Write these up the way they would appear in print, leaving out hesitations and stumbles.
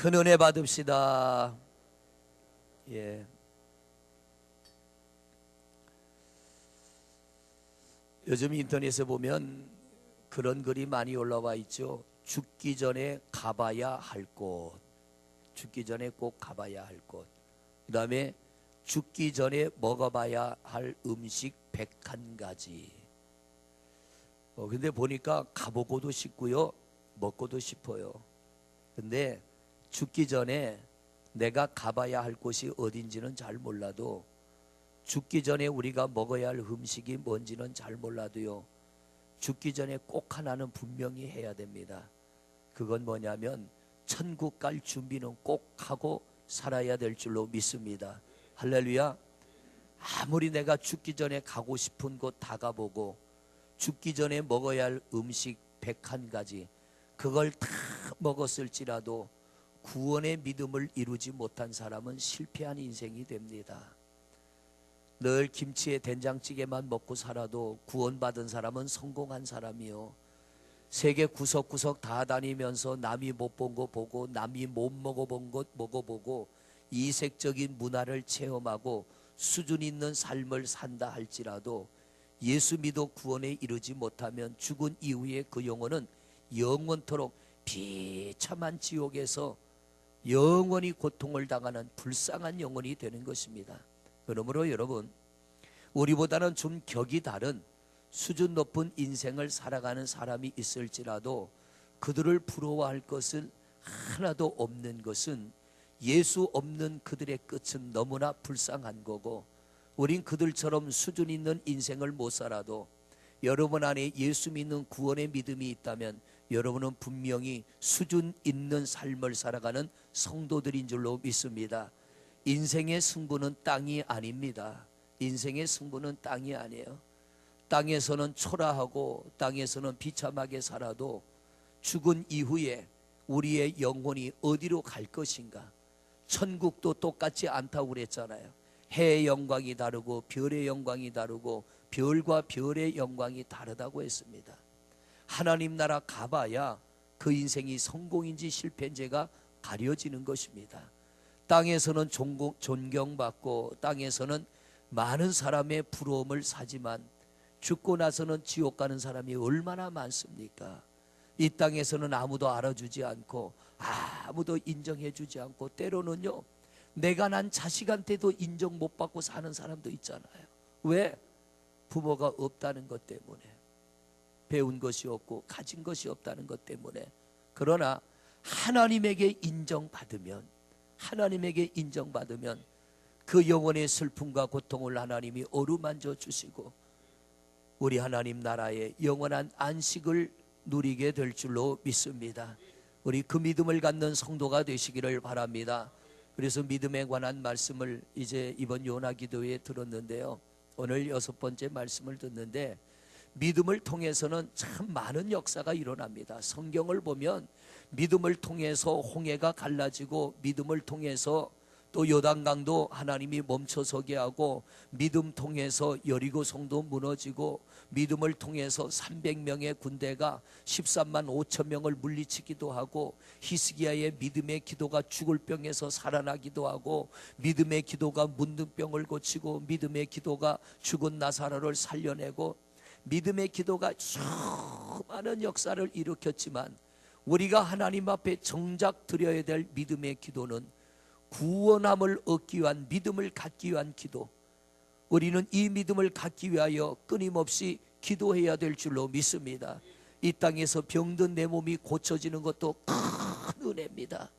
큰 은혜 받읍시다. 예. 요즘 인터넷에 보면 그런 글이 많이 올라와 있죠. 죽기 전에 가봐야 할 곳, 죽기 전에 꼭 가봐야 할 곳, 그 다음에 죽기 전에 먹어봐야 할 음식 101가지. 근데 보니까 가보고도 싶고요, 먹고도 싶어요. 근데 죽기 전에 내가 가봐야 할 곳이 어딘지는 잘 몰라도, 죽기 전에 우리가 먹어야 할 음식이 뭔지는 잘 몰라도요, 죽기 전에 꼭 하나는 분명히 해야 됩니다. 그건 뭐냐면 천국 갈 준비는 꼭 하고 살아야 될 줄로 믿습니다. 할렐루야. 아무리 내가 죽기 전에 가고 싶은 곳 다 가보고 죽기 전에 먹어야 할 음식 101가지 그걸 다 먹었을지라도 구원의 믿음을 이루지 못한 사람은 실패한 인생이 됩니다. 늘 김치에 된장찌개만 먹고 살아도 구원받은 사람은 성공한 사람이요, 세계 구석구석 다 다니면서 남이 못 본 거 보고 남이 못 먹어본 것 먹어보고 이색적인 문화를 체험하고 수준 있는 삶을 산다 할지라도 예수 믿어 구원에 이르지 못하면 죽은 이후에 그 영혼은 영원토록 비참한 지옥에서 영원히 고통을 당하는 불쌍한 영혼이 되는 것입니다. 그러므로 여러분, 우리보다는 좀 격이 다른 수준 높은 인생을 살아가는 사람이 있을지라도 그들을 부러워할 것은 하나도 없는 것은 예수 없는 그들의 끝은 너무나 불쌍한 거고, 우린 그들처럼 수준 있는 인생을 못 살아도 여러분 안에 예수 믿는 구원의 믿음이 있다면 여러분은 분명히 수준 있는 삶을 살아가는 성도들인 줄로 믿습니다. 인생의 승부는 땅이 아닙니다. 인생의 승부는 땅이 아니에요. 땅에서는 초라하고 땅에서는 비참하게 살아도 죽은 이후에 우리의 영혼이 어디로 갈 것인가? 천국도 똑같지 않다고 그랬잖아요. 해의 영광이 다르고 별의 영광이 다르고 별과 별의 영광이 다르다고 했습니다. 하나님 나라 가봐야 그 인생이 성공인지 실패인지가 가려지는 것입니다. 땅에서는 존경받고 땅에서는 많은 사람의 부러움을 사지만 죽고 나서는 지옥 가는 사람이 얼마나 많습니까? 이 땅에서는 아무도 알아주지 않고 아무도 인정해 주지 않고 때로는요, 내가 난 자식한테도 인정 못 받고 사는 사람도 있잖아요. 왜? 부모가 없다는 것 때문에, 배운 것이 없고 가진 것이 없다는 것 때문에. 그러나 하나님에게 인정받으면, 하나님에게 인정받으면 그 영혼의 슬픔과 고통을 하나님이 어루만져 주시고 우리 하나님 나라의 영원한 안식을 누리게 될 줄로 믿습니다. 우리 그 믿음을 갖는 성도가 되시기를 바랍니다. 그래서 믿음에 관한 말씀을 이제 이번 요나 기도회에 들었는데요, 오늘 6번째 말씀을 듣는데, 믿음을 통해서는 참 많은 역사가 일어납니다. 성경을 보면 믿음을 통해서 홍해가 갈라지고, 믿음을 통해서 또 요단강도 하나님이 멈춰서게 하고, 믿음 통해서 여리고 성도 무너지고, 믿음을 통해서 300명의 군대가 13만 5천 명을 물리치기도 하고, 히스기야의 믿음의 기도가 죽을 병에서 살아나기도 하고, 믿음의 기도가 문둥병을 고치고, 믿음의 기도가 죽은 나사로를 살려내고, 믿음의 기도가 수많은 역사를 일으켰지만 우리가 하나님 앞에 정작 드려야 될 믿음의 기도는 구원함을 얻기 위한, 믿음을 갖기 위한 기도. 우리는 이 믿음을 갖기 위하여 끊임없이 기도해야 될 줄로 믿습니다. 이 땅에서 병든 내 몸이 고쳐지는 것도 큰 은혜입니다.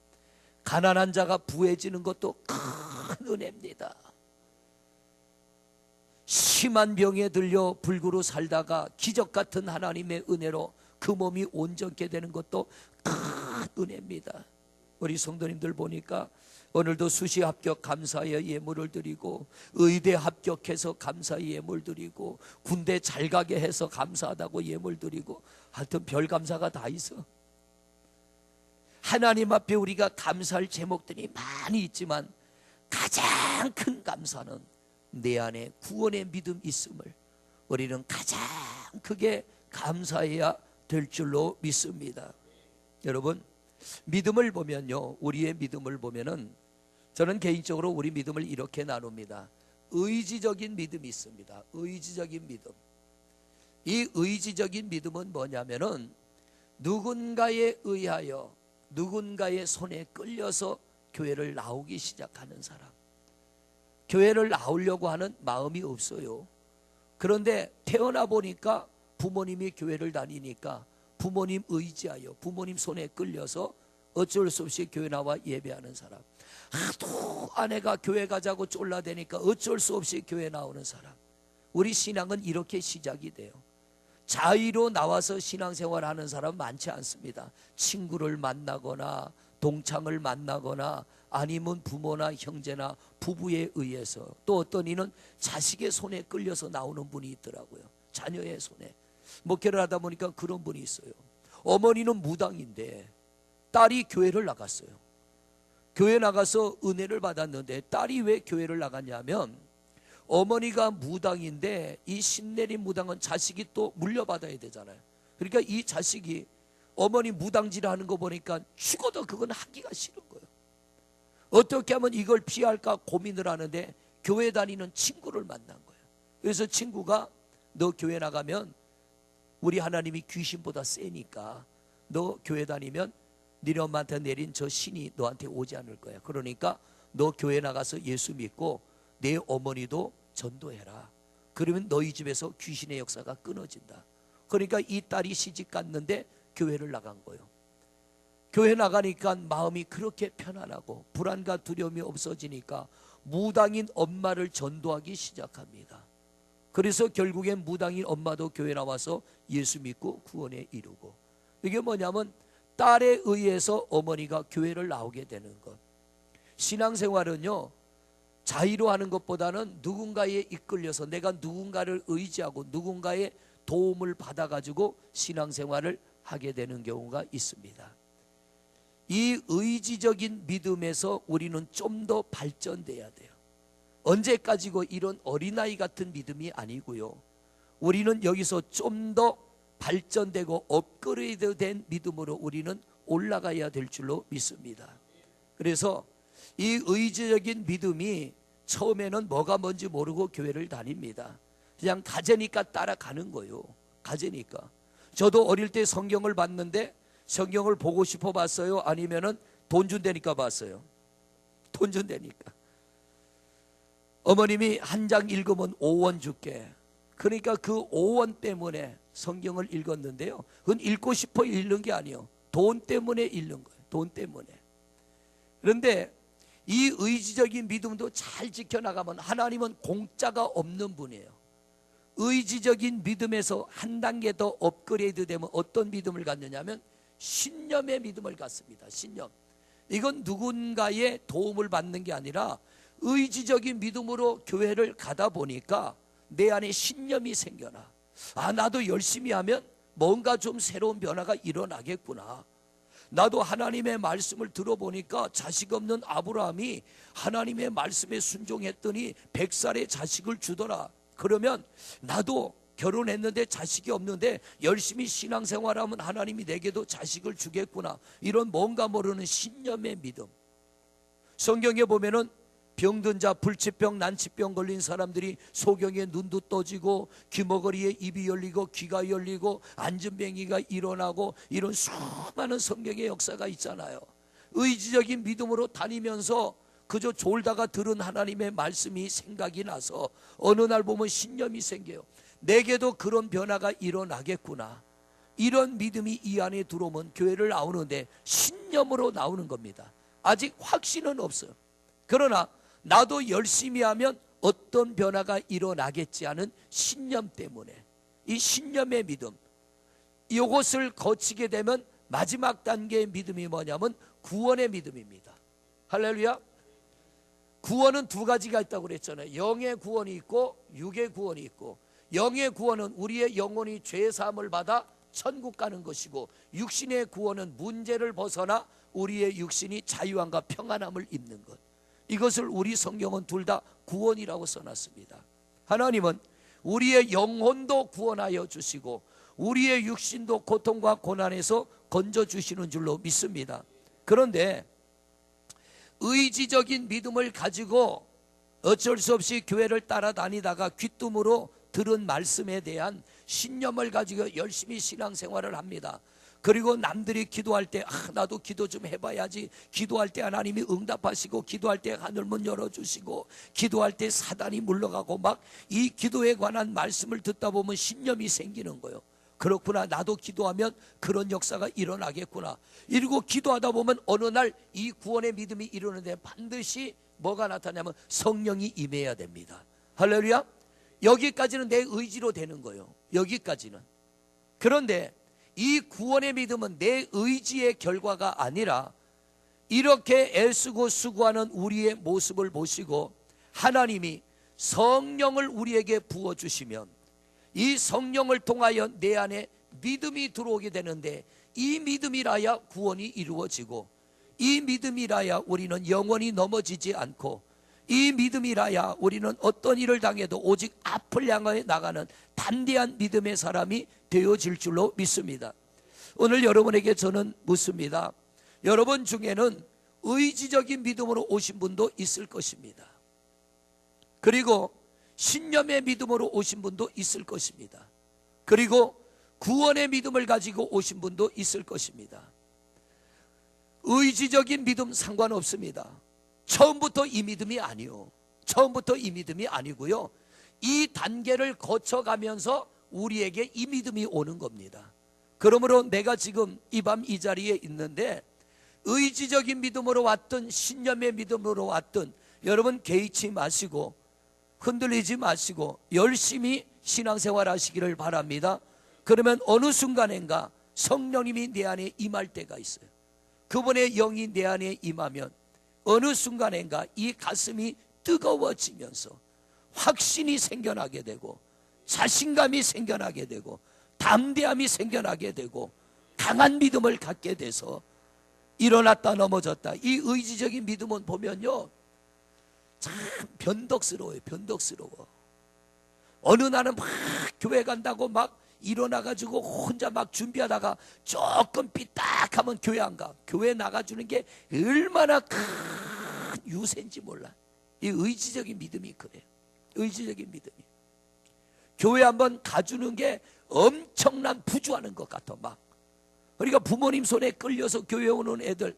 가난한 자가 부해지는 것도 큰 은혜입니다. 심한 병에 들려 불구로 살다가 기적 같은 하나님의 은혜로 그 몸이 온전케 되는 것도 큰 은혜입니다. 우리 성도님들 보니까 오늘도 수시 합격 감사의 예물을 드리고, 의대 합격해서 감사의 예물 드리고, 군대 잘 가게 해서 감사하다고 예물 드리고, 하여튼 별 감사가 다 있어. 하나님 앞에 우리가 감사할 제목들이 많이 있지만 가장 큰 감사는 내 안에 구원의 믿음 있음을 우리는 가장 크게 감사해야 될 줄로 믿습니다. 여러분, 믿음을 보면요, 우리의 믿음을 보면은 저는 개인적으로 우리 믿음을 이렇게 나눕니다. 의지적인 믿음이 있습니다. 의지적인 믿음. 이 의지적인 믿음은 뭐냐면은 누군가에 의하여 누군가의 손에 끌려서 교회를 나오기 시작하는 사람. 교회를 나오려고 하는 마음이 없어요. 그런데 태어나 보니까 부모님이 교회를 다니니까 부모님 의지하여 부모님 손에 끌려서 어쩔 수 없이 교회 나와 예배하는 사람. 하도 아내가 교회 가자고 쫄라대니까 어쩔 수 없이 교회 나오는 사람. 우리 신앙은 이렇게 시작이 돼요. 자의로 나와서 신앙생활하는 사람 많지 않습니다. 친구를 만나거나 동창을 만나거나 아니면 부모나 형제나 부부에 의해서, 또 어떤 이는 자식의 손에 끌려서 나오는 분이 있더라고요. 자녀의 손에. 목회를 하다 보니까 그런 분이 있어요. 어머니는 무당인데 딸이 교회를 나갔어요. 교회 나가서 은혜를 받았는데 딸이 왜 교회를 나갔냐면 어머니가 무당인데 이 신내린 무당은 자식이 또 물려받아야 되잖아요. 그러니까 이 자식이 어머니 무당질 하는 거 보니까 죽어도 그건 하기가 싫은 거예요. 어떻게 하면 이걸 피할까 고민을 하는데 교회 다니는 친구를 만난 거예요. 그래서 친구가 너 교회 나가면 우리 하나님이 귀신보다 세니까 너 교회 다니면 니네 엄마한테 내린 저 신이 너한테 오지 않을 거야. 그러니까 너 교회 나가서 예수 믿고 내 어머니도 전도해라. 그러면 너희 집에서 귀신의 역사가 끊어진다. 그러니까 이 딸이 시집 갔는데 교회를 나간 거예요. 교회 나가니까 마음이 그렇게 편안하고 불안과 두려움이 없어지니까 무당인 엄마를 전도하기 시작합니다. 그래서 결국엔 무당인 엄마도 교회 나와서 예수 믿고 구원에 이르고, 이게 뭐냐면 딸에 의해서 어머니가 교회를 나오게 되는 것. 신앙생활은요, 자의로 하는 것보다는 누군가에 이끌려서 내가 누군가를 의지하고 누군가의 도움을 받아가지고 신앙생활을 하게 되는 경우가 있습니다. 이 의지적인 믿음에서 우리는 좀 더 발전돼야 돼요. 언제까지고 이런 어린아이 같은 믿음이 아니고요, 우리는 여기서 좀 더 발전되고 업그레이드 된 믿음으로 우리는 올라가야 될 줄로 믿습니다. 그래서 이 의지적인 믿음이 처음에는 뭐가 뭔지 모르고 교회를 다닙니다. 그냥 가재니까 따라가는 거예요. 가재니까. 저도 어릴 때 성경을 봤는데 성경을 보고 싶어 봤어요? 아니면은 돈 준다니까 봤어요? 돈 준다니까. 어머님이 한 장 읽으면 5원 줄게. 그러니까 그 5원 때문에 성경을 읽었는데요, 그건 읽고 싶어 읽는 게 아니에요. 돈 때문에 읽는 거예요. 돈 때문에. 그런데 이 의지적인 믿음도 잘 지켜나가면 하나님은 공짜가 없는 분이에요. 의지적인 믿음에서 한 단계 더 업그레이드 되면 어떤 믿음을 갖느냐면 신념의 믿음을 갖습니다. 신념. 이건 누군가의 도움을 받는 게 아니라 의지적인 믿음으로 교회를 가다 보니까 내 안에 신념이 생겨나. 아, 나도 열심히 하면 뭔가 좀 새로운 변화가 일어나겠구나. 나도 하나님의 말씀을 들어보니까 자식 없는 아브라함이 하나님의 말씀에 순종했더니 100살의 자식을 주더라. 그러면 나도 결혼했는데 자식이 없는데 열심히 신앙생활하면 하나님이 내게도 자식을 주겠구나. 이런 뭔가 모르는 신념의 믿음. 성경에 보면은 병든 자, 불치병, 난치병 걸린 사람들이 소경의 눈도 떠지고 귀머거리에 입이 열리고 귀가 열리고 안진뱅이가 일어나고, 이런 수많은 성경의 역사가 있잖아요. 의지적인 믿음으로 다니면서 그저 졸다가 들은 하나님의 말씀이 생각이 나서 어느 날 보면 신념이 생겨요. 내게도 그런 변화가 일어나겠구나. 이런 믿음이 이 안에 들어오면 교회를 나오는데 신념으로 나오는 겁니다. 아직 확신은 없어요. 그러나 나도 열심히 하면 어떤 변화가 일어나겠지 하는 신념 때문에, 이 신념의 믿음, 이것을 거치게 되면 마지막 단계의 믿음이 뭐냐면 구원의 믿음입니다. 할렐루야. 구원은 두 가지가 있다고 그랬잖아요. 영의 구원이 있고 육의 구원이 있고, 영의 구원은 우리의 영혼이 죄사함을 받아 천국 가는 것이고, 육신의 구원은 문제를 벗어나 우리의 육신이 자유함과 평안함을 입는 것. 이것을 우리 성경은 둘 다 구원이라고 써놨습니다. 하나님은 우리의 영혼도 구원하여 주시고 우리의 육신도 고통과 고난에서 건져주시는 줄로 믿습니다. 그런데 의지적인 믿음을 가지고 어쩔 수 없이 교회를 따라다니다가 귀뜸으로 들은 말씀에 대한 신념을 가지고 열심히 신앙생활을 합니다. 그리고 남들이 기도할 때 나도 기도 좀 해봐야지, 기도할 때 하나님이 응답하시고, 기도할 때 하늘문 열어주시고, 기도할 때 사단이 물러가고, 막 이 기도에 관한 말씀을 듣다 보면 신념이 생기는 거예요. 그렇구나, 나도 기도하면 그런 역사가 일어나겠구나. 이러고 기도하다 보면 어느 날 이 구원의 믿음이 이루는데 반드시 뭐가 나타나냐면 성령이 임해야 됩니다. 할렐루야. 여기까지는 내 의지로 되는 거예요. 여기까지는. 그런데 이 구원의 믿음은 내 의지의 결과가 아니라 이렇게 애쓰고 수고하는 우리의 모습을 보시고 하나님이 성령을 우리에게 부어주시면 이 성령을 통하여 내 안에 믿음이 들어오게 되는데, 이 믿음이라야 구원이 이루어지고, 이 믿음이라야 우리는 영원히 넘어지지 않고, 이 믿음이라야 우리는 어떤 일을 당해도 오직 앞을 향해 나가는 담대한 믿음의 사람이 되어질 줄로 믿습니다. 오늘 여러분에게 저는 묻습니다. 여러분 중에는 의지적인 믿음으로 오신 분도 있을 것입니다. 그리고 신념의 믿음으로 오신 분도 있을 것입니다. 그리고 구원의 믿음을 가지고 오신 분도 있을 것입니다. 의지적인 믿음 상관없습니다. 처음부터 이 믿음이 아니요. 처음부터 이 믿음이 아니고요. 이 단계를 거쳐가면서 우리에게 이 믿음이 오는 겁니다. 그러므로 내가 지금 이 밤 이 자리에 있는데 의지적인 믿음으로 왔든 신념의 믿음으로 왔든 여러분 개의치 마시고 흔들리지 마시고 열심히 신앙생활 하시기를 바랍니다. 그러면 어느 순간인가 성령님이 내 안에 임할 때가 있어요. 그분의 영이 내 안에 임하면 어느 순간인가 이 가슴이 뜨거워지면서 확신이 생겨나게 되고, 자신감이 생겨나게 되고, 담대함이 생겨나게 되고, 강한 믿음을 갖게 돼서 일어났다 넘어졌다. 이 의지적인 믿음은 보면요 참 변덕스러워요. 변덕스러워. 어느 날은 막 교회 간다고 막 일어나가지고 혼자 막 준비하다가 조금 삐딱하면 교회 안 가. 교회 나가주는 게 얼마나 큰 유세인지 몰라. 이 의지적인 믿음이 그래요. 의지적인 믿음이. 교회 한번 가주는 게 엄청난 부주하는 것 같아. 막 그러니까 부모님 손에 끌려서 교회 오는 애들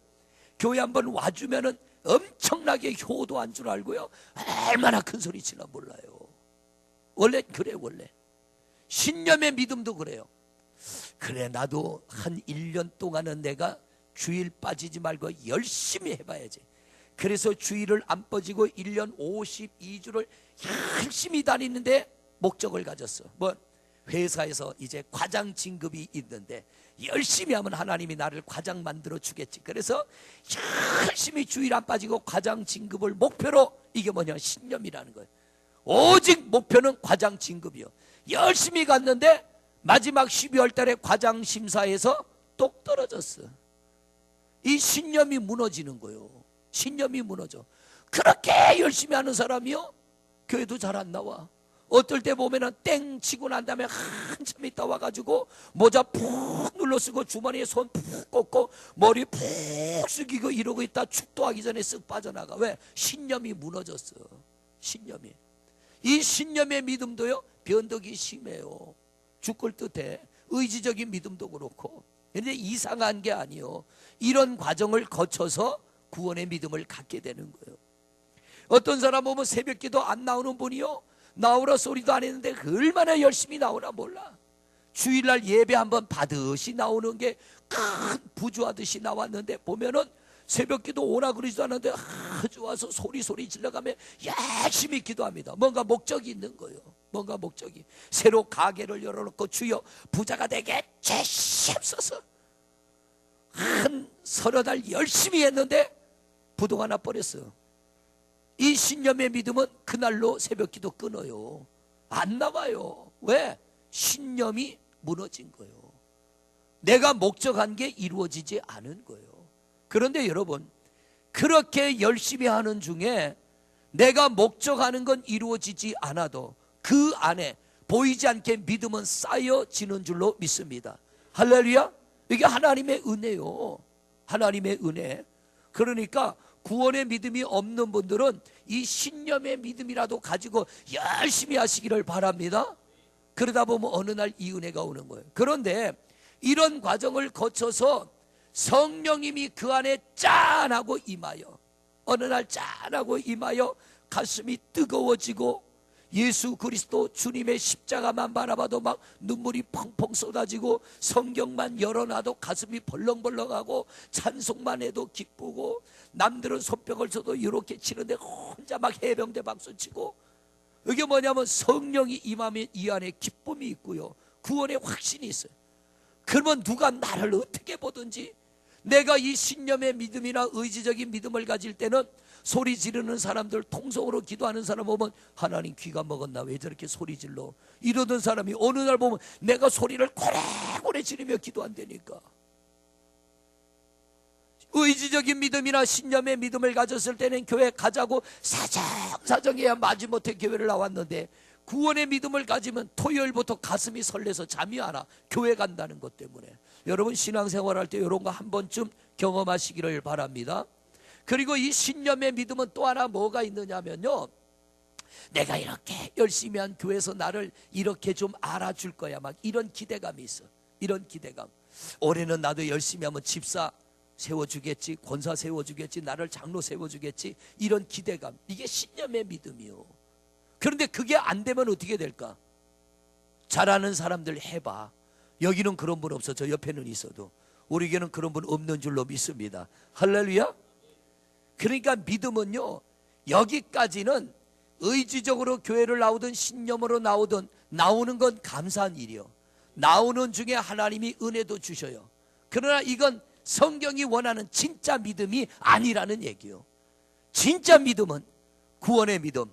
교회 한번 와주면은 엄청나게 효도한 줄 알고요, 얼마나 큰 소리 치나 몰라요. 원래 그래. 원래 신념의 믿음도 그래요. 그래, 나도 한 1년 동안은 내가 주일 빠지지 말고 열심히 해봐야지. 그래서 주일을 안 빠지고 1년 52주를 열심히 다니는데 목적을 가졌어. 뭐 회사에서 이제 과장 진급이 있는데 열심히 하면 하나님이 나를 과장 만들어 주겠지. 그래서 열심히 주일 안 빠지고 과장 진급을 목표로, 이게 뭐냐, 신념이라는 거예요. 오직 목표는 과장 진급이요. 열심히 갔는데 마지막 12월 달에 과장 심사에서 똑 떨어졌어. 이 신념이 무너지는 거예요. 신념이 무너져. 그렇게 열심히 하는 사람이요 교회도 잘 안 나와. 어떨 때 보면은 땡 치고 난 다음에 한참 있다 와가지고 모자 푹 눌러 쓰고 주머니에 손 푹 꽂고 머리 푹 숙이고 이러고 있다 축도하기 전에 쓱 빠져나가. 왜? 신념이 무너졌어. 신념이. 이 신념의 믿음도요 변덕이 심해요. 죽을 듯해. 의지적인 믿음도 그렇고. 그런데 이상한 게 아니요, 이런 과정을 거쳐서 구원의 믿음을 갖게 되는 거예요. 어떤 사람 보면 새벽기도 안 나오는 분이요, 나오라 소리도 안 했는데 얼마나 열심히 나오나 몰라. 주일날 예배 한번 받으시 나오는 게 큰 부주하듯이 나왔는데 보면은 새벽기도 오라 그러지도 않는데 아주 와서 소리 질러가며 열심히 기도합니다. 뭔가 목적이 있는 거예요. 뭔가 목적이. 새로 가게를 열어놓고 주여 부자가 되게 주시옵소서. 한 30달 열심히 했는데 부도가 나버렸어요. 이 신념의 믿음은 그날로 새벽기도 끊어요. 안 나와요. 왜? 신념이 무너진 거예요. 내가 목적한 게 이루어지지 않은 거예요. 그런데 여러분, 그렇게 열심히 하는 중에 내가 목적하는 건 이루어지지 않아도 그 안에 보이지 않게 믿음은 쌓여지는 줄로 믿습니다. 할렐루야. 이게 하나님의 은혜요. 하나님의 은혜. 그러니까 구원의 믿음이 없는 분들은 이 신념의 믿음이라도 가지고 열심히 하시기를 바랍니다. 그러다 보면 어느 날 이 은혜가 오는 거예요. 그런데 이런 과정을 거쳐서 성령님이 그 안에 짠하고 임하여, 어느 날 짠하고 임하여 가슴이 뜨거워지고 예수 그리스도 주님의 십자가만 바라봐도 막 눈물이 펑펑 쏟아지고 성경만 열어놔도 가슴이 벌렁벌렁하고 찬송만 해도 기쁘고 남들은 손뼉을 쳐도 이렇게 치는데 혼자 막 해병대 박수 치고, 이게 뭐냐면 성령이 임하면 이 안에 기쁨이 있고요, 구원의 확신이 있어요. 그러면 누가 나를 어떻게 보든지, 내가 이 신념의 믿음이나 의지적인 믿음을 가질 때는 소리 지르는 사람들, 통성으로 기도하는 사람 보면 하나님 귀가 먹었나 왜 저렇게 소리 질러 이러던 사람이 어느 날 보면 내가 소리를 고래고래 지르며 기도한다니까. 의지적인 믿음이나 신념의 믿음을 가졌을 때는 교회 가자고 사정사정해야 마지못해 교회를 나왔는데, 구원의 믿음을 가지면 토요일부터 가슴이 설레서 잠이 안 와. 교회 간다는 것 때문에. 여러분 신앙생활 할 때 이런 거 한 번쯤 경험하시기를 바랍니다. 그리고 이 신념의 믿음은 또 하나 뭐가 있느냐면요, 내가 이렇게 열심히 한 교회에서 나를 이렇게 좀 알아줄 거야, 막 이런 기대감이 있어. 이런 기대감. 올해는 나도 열심히 하면 집사 세워주겠지, 권사 세워주겠지, 나를 장로 세워주겠지, 이런 기대감. 이게 신념의 믿음이요. 그런데 그게 안 되면 어떻게 될까? 잘하는 사람들 해봐. 여기는 그런 분 없어. 저 옆에는 있어도 우리에게는 그런 분 없는 줄로 믿습니다. 할렐루야. 그러니까 믿음은요, 여기까지는 의지적으로 교회를 나오든 신념으로 나오는 건 감사한 일이요, 나오는 중에 하나님이 은혜도 주셔요. 그러나 이건 성경이 원하는 진짜 믿음이 아니라는 얘기요. 진짜 믿음은 구원의 믿음,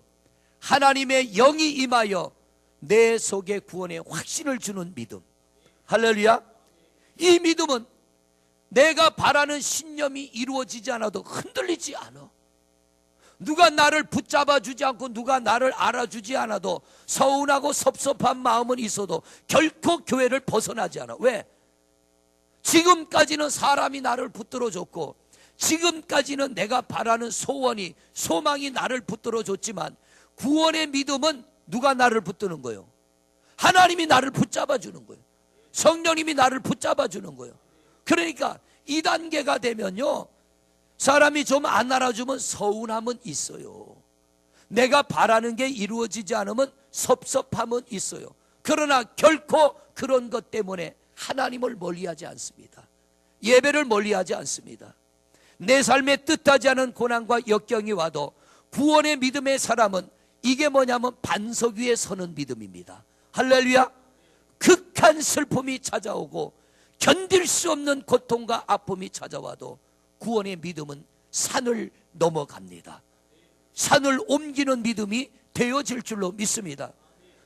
하나님의 영이 임하여 내 속에 구원의 확신을 주는 믿음. 할렐루야. 이 믿음은 내가 바라는 신념이 이루어지지 않아도 흔들리지 않아. 누가 나를 붙잡아 주지 않고 누가 나를 알아주지 않아도 서운하고 섭섭한 마음은 있어도 결코 교회를 벗어나지 않아. 왜? 지금까지는 사람이 나를 붙들어줬고, 지금까지는 내가 바라는 소원이, 소망이 나를 붙들어줬지만, 구원의 믿음은 누가 나를 붙드는 거예요? 하나님이 나를 붙잡아 주는 거예요. 성령님이 나를 붙잡아 주는 거예요. 그러니까 2단계가 되면요, 사람이 좀 안 알아주면 서운함은 있어요. 내가 바라는 게 이루어지지 않으면 섭섭함은 있어요. 그러나 결코 그런 것 때문에 하나님을 멀리하지 않습니다. 예배를 멀리하지 않습니다. 내 삶에 뜻하지 않은 고난과 역경이 와도 구원의 믿음의 사람은 이게 뭐냐면 반석 위에 서는 믿음입니다. 할렐루야. 극한 슬픔이 찾아오고 견딜 수 없는 고통과 아픔이 찾아와도 구원의 믿음은 산을 넘어갑니다. 산을 옮기는 믿음이 되어질 줄로 믿습니다.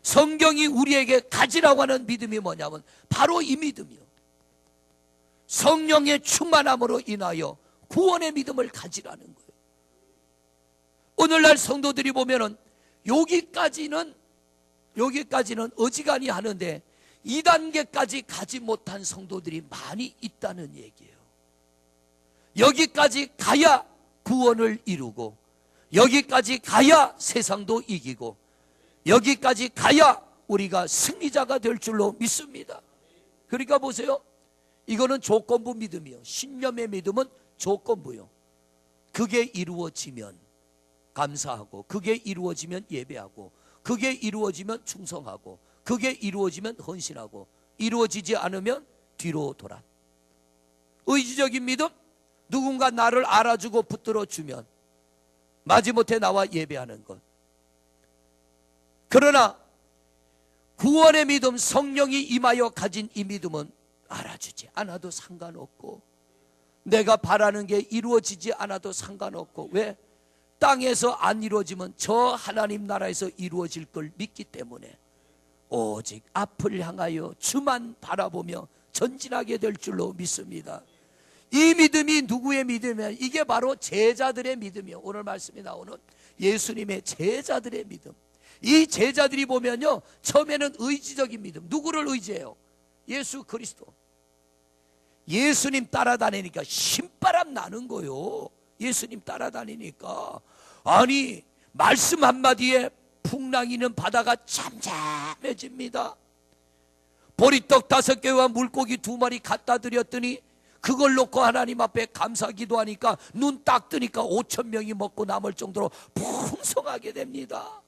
성경이 우리에게 가지라고 하는 믿음이 뭐냐면 바로 이 믿음이요, 성령의 충만함으로 인하여 구원의 믿음을 가지라는 거예요. 오늘날 성도들이 보면은 여기까지는 어지간히 하는데 2단계까지 가지 못한 성도들이 많이 있다는 얘기예요. 여기까지 가야 구원을 이루고, 여기까지 가야 세상도 이기고, 여기까지 가야 우리가 승리자가 될 줄로 믿습니다. 그러니까 보세요, 이거는 조건부 믿음이요, 신념의 믿음은 조건부요. 그게 이루어지면 감사하고, 그게 이루어지면 예배하고, 그게 이루어지면 충성하고, 그게 이루어지면 헌신하고, 이루어지지 않으면 뒤로 돌아. 의지적인 믿음, 누군가 나를 알아주고 붙들어주면 마지못해 나와 예배하는 것. 그러나 구원의 믿음, 성령이 임하여 가진 이 믿음은 알아주지 않아도 상관없고, 내가 바라는 게 이루어지지 않아도 상관없고. 왜? 땅에서 안 이루어지면 저 하나님 나라에서 이루어질 걸 믿기 때문에 오직 앞을 향하여 주만 바라보며 전진하게 될 줄로 믿습니다. 이 믿음이 누구의 믿음이냐? 이게 바로 제자들의 믿음이요, 오늘 말씀이 나오는 예수님의 제자들의 믿음. 이 제자들이 보면요, 처음에는 의지적인 믿음. 누구를 의지해요? 예수 그리스도. 예수님 따라다니니까 신바람 나는 거요. 예수님 따라다니니까. 아니, 말씀 한마디에 풍랑이는 바다가 잠잠해집니다. 보리떡 5개와 물고기 2마리 갖다 드렸더니 그걸 놓고 하나님 앞에 감사 기도하니까 눈 딱 뜨니까 5,000명이 먹고 남을 정도로 풍성하게 됩니다.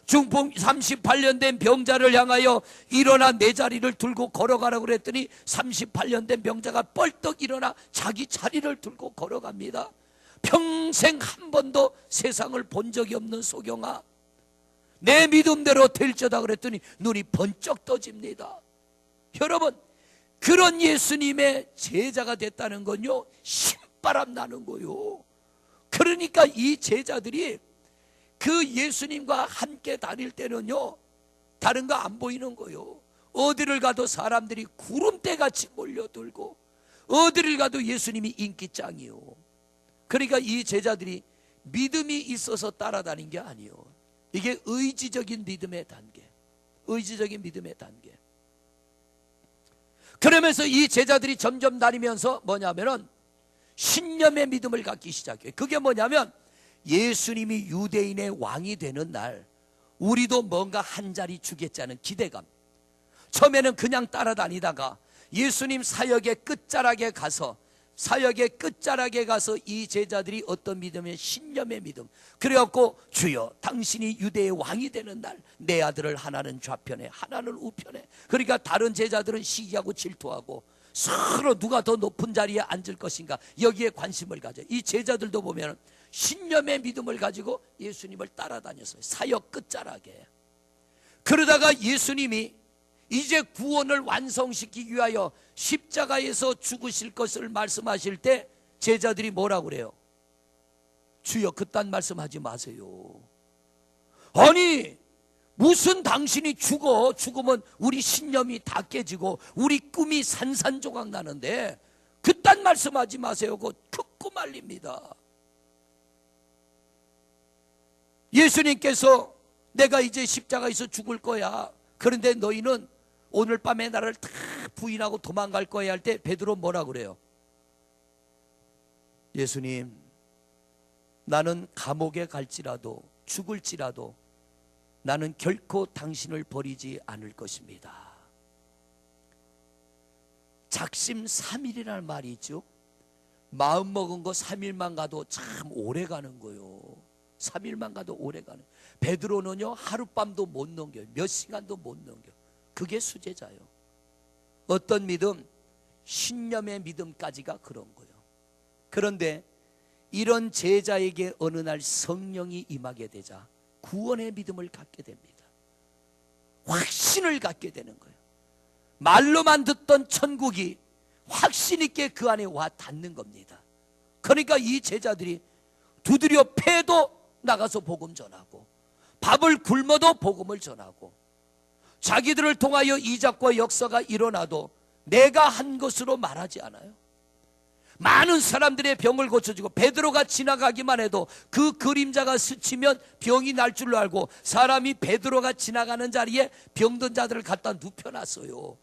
중풍 38년 된 병자를 향하여 일어나 내 자리를 들고 걸어가라고 그랬더니 38년 된 병자가 뻘떡 일어나 자기 자리를 들고 걸어갑니다. 평생 한 번도 세상을 본 적이 없는 소경아, 내 믿음대로 될저다 그랬더니 눈이 번쩍 떠집니다. 여러분, 그런 예수님의 제자가 됐다는 건요, 신바람 나는 거요. 그러니까 이 제자들이 그 예수님과 함께 다닐 때는요, 다른 거 안 보이는 거요. 어디를 가도 사람들이 구름대같이 몰려들고, 어디를 가도 예수님이 인기짱이요. 그러니까 이 제자들이 믿음이 있어서 따라다닌 게 아니요, 이게 의지적인 믿음의 단계, 의지적인 믿음의 단계. 그러면서 이 제자들이 점점 다니면서 뭐냐면은 신념의 믿음을 갖기 시작해요. 그게 뭐냐면 예수님이 유대인의 왕이 되는 날 우리도 뭔가 한 자리 주겠다는 기대감. 처음에는 그냥 따라다니다가 예수님 사역의 끝자락에 가서 이 제자들이 어떤 믿음이면 신념의 믿음. 그래갖고 주여 당신이 유대의 왕이 되는 날 내 아들을 하나는 좌편에 하나는 우편에. 그러니까 다른 제자들은 시기하고 질투하고 서로 누가 더 높은 자리에 앉을 것인가 여기에 관심을 가져. 이 제자들도 보면 신념의 믿음을 가지고 예수님을 따라다녔어요. 사역 끝자락에. 그러다가 예수님이 이제 구원을 완성시키기 위하여 십자가에서 죽으실 것을 말씀하실 때 제자들이 뭐라고 그래요? 주여 그딴 말씀하지 마세요. 아니 무슨 당신이 죽으면 우리 신념이 다 깨지고 우리 꿈이 산산조각 나는데 그딴 말씀하지 마세요. 그거 듣고 말립니다. 예수님께서 내가 이제 십자가에서 죽을 거야, 그런데 너희는 오늘 밤에 나를 다 부인하고 도망갈 거야 할 때 베드로 뭐라 그래요? 예수님, 나는 감옥에 갈지라도 죽을지라도 나는 결코 당신을 버리지 않을 것입니다. 작심 3일이라는 말이 있죠. 마음 먹은 거 3일만 가도 참 오래 가는 거요. 3일만 가도 오래 가는. 베드로는요 하룻밤도 못 넘겨요. 몇 시간도 못 넘겨. 그게 수제자요. 어떤 믿음? 신념의 믿음까지가 그런 거예요. 그런데 이런 제자에게 어느 날 성령이 임하게 되자 구원의 믿음을 갖게 됩니다. 확신을 갖게 되는 거예요. 말로만 듣던 천국이 확신 있게 그 안에 와 닿는 겁니다. 그러니까 이 제자들이 두드려 패도 나가서 복음 전하고, 밥을 굶어도 복음을 전하고, 자기들을 통하여 이적과 역사가 일어나도 내가 한 것으로 말하지 않아요. 많은 사람들의 병을 고쳐주고, 베드로가 지나가기만 해도 그 그림자가 스치면 병이 날 줄로 알고 사람이 베드로가 지나가는 자리에 병든 자들을 갖다 눕혀놨어요.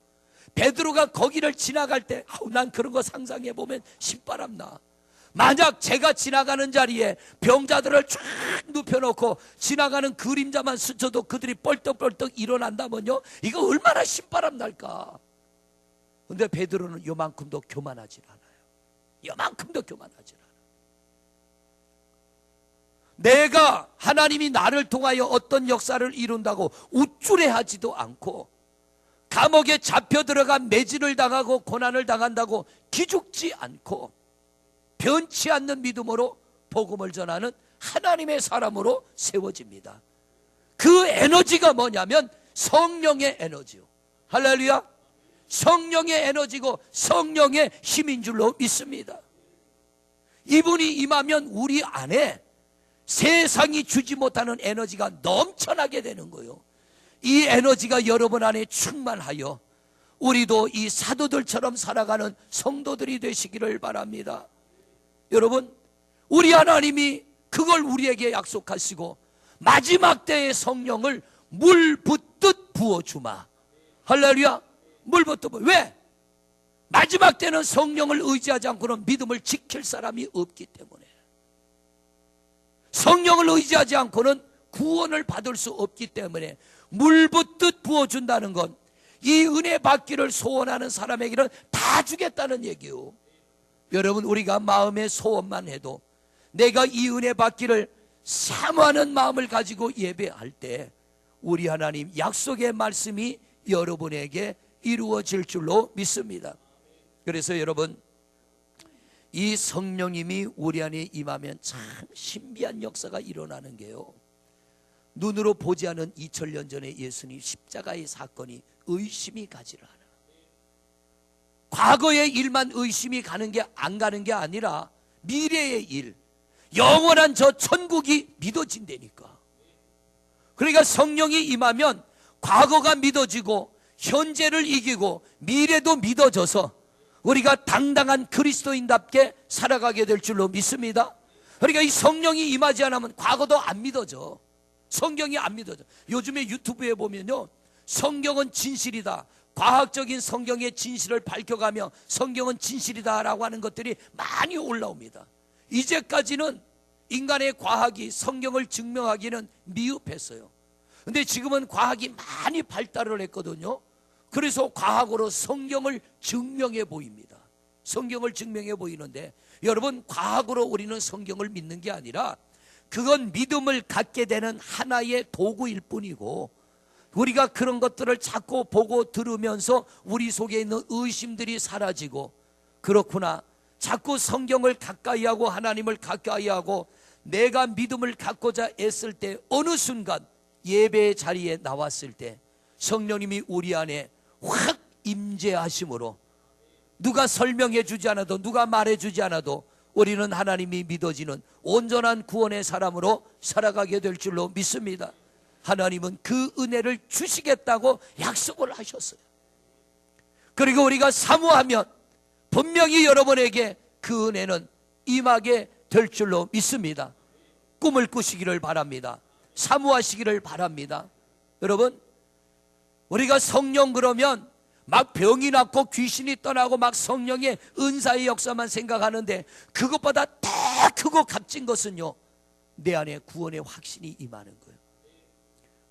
베드로가 거기를 지나갈 때 난 그런 거 상상해보면 신바람 나. 만약 제가 지나가는 자리에 병자들을 쫙 눕혀놓고 지나가는 그림자만 스쳐도 그들이 뻘떡뻘떡 일어난다면요, 이거 얼마나 신바람 날까. 근데 베드로는 요만큼도 교만하지 않아요. 요만큼도 교만하지 않아요. 내가 하나님이 나를 통하여 어떤 역사를 이룬다고 우쭐해하지도 않고, 감옥에 잡혀 들어가 매질을 당하고 고난을 당한다고 기죽지 않고, 변치 않는 믿음으로 복음을 전하는 하나님의 사람으로 세워집니다. 그 에너지가 뭐냐면 성령의 에너지요. 할렐루야. 성령의 에너지고 성령의 힘인 줄로 믿습니다. 이분이 임하면 우리 안에 세상이 주지 못하는 에너지가 넘쳐나게 되는 거예요. 이 에너지가 여러분 안에 충만하여 우리도 이 사도들처럼 살아가는 성도들이 되시기를 바랍니다. 여러분, 우리 하나님이 그걸 우리에게 약속하시고 마지막 때의 성령을 물 붓듯 부어주마. 할렐루야. 물 붓듯. 왜? 마지막 때는 성령을 의지하지 않고는 믿음을 지킬 사람이 없기 때문에, 성령을 의지하지 않고는 구원을 받을 수 없기 때문에 물 붓듯 부어준다는 건 이 은혜 받기를 소원하는 사람에게는 다 주겠다는 얘기요. 여러분, 우리가 마음의 소원만 해도 내가 이 은혜 받기를 사모하는 마음을 가지고 예배할 때 우리 하나님 약속의 말씀이 여러분에게 이루어질 줄로 믿습니다. 그래서 여러분, 이 성령님이 우리 안에 임하면 참 신비한 역사가 일어나는 게요, 눈으로 보지 않은 2000년 전에 예수님 십자가의 사건이 의심이 가지를 않아. 과거의 일만 의심이 가는 게 안 가는 게 아니라 미래의 일, 영원한 저 천국이 믿어진다니까. 그러니까 성령이 임하면 과거가 믿어지고 현재를 이기고 미래도 믿어져서 우리가 당당한 그리스도인답게 살아가게 될 줄로 믿습니다. 그러니까 이 성령이 임하지 않으면 과거도 안 믿어져. 성경이 안 믿어져. 요즘에 유튜브에 보면요, 성경은 진실이다, 과학적인 성경의 진실을 밝혀가며 성경은 진실이다라고 하는 것들이 많이 올라옵니다. 이제까지는 인간의 과학이 성경을 증명하기는 미흡했어요. 근데 지금은 과학이 많이 발달을 했거든요. 그래서 과학으로 성경을 증명해 보입니다. 성경을 증명해 보이는데, 여러분, 과학으로 우리는 성경을 믿는 게 아니라 그건 믿음을 갖게 되는 하나의 도구일 뿐이고, 우리가 그런 것들을 자꾸 보고 들으면서 우리 속에 있는 의심들이 사라지고, 그렇구나, 자꾸 성경을 가까이 하고 하나님을 가까이 하고 내가 믿음을 갖고자 애쓸 때 어느 순간 예배의 자리에 나왔을 때 성령님이 우리 안에 확 임재하심으로 누가 설명해 주지 않아도, 누가 말해 주지 않아도 우리는 하나님이 믿어지는 온전한 구원의 사람으로 살아가게 될 줄로 믿습니다. 하나님은 그 은혜를 주시겠다고 약속을 하셨어요. 그리고 우리가 사모하면 분명히 여러분에게 그 은혜는 임하게 될 줄로 믿습니다. 꿈을 꾸시기를 바랍니다. 사모하시기를 바랍니다. 여러분, 우리가 성령 그러면 막 병이 낫고 귀신이 떠나고 막 성령의 은사의 역사만 생각하는데, 그것보다 더 크고 값진 것은요, 내 안에 구원의 확신이 임하는 거예요.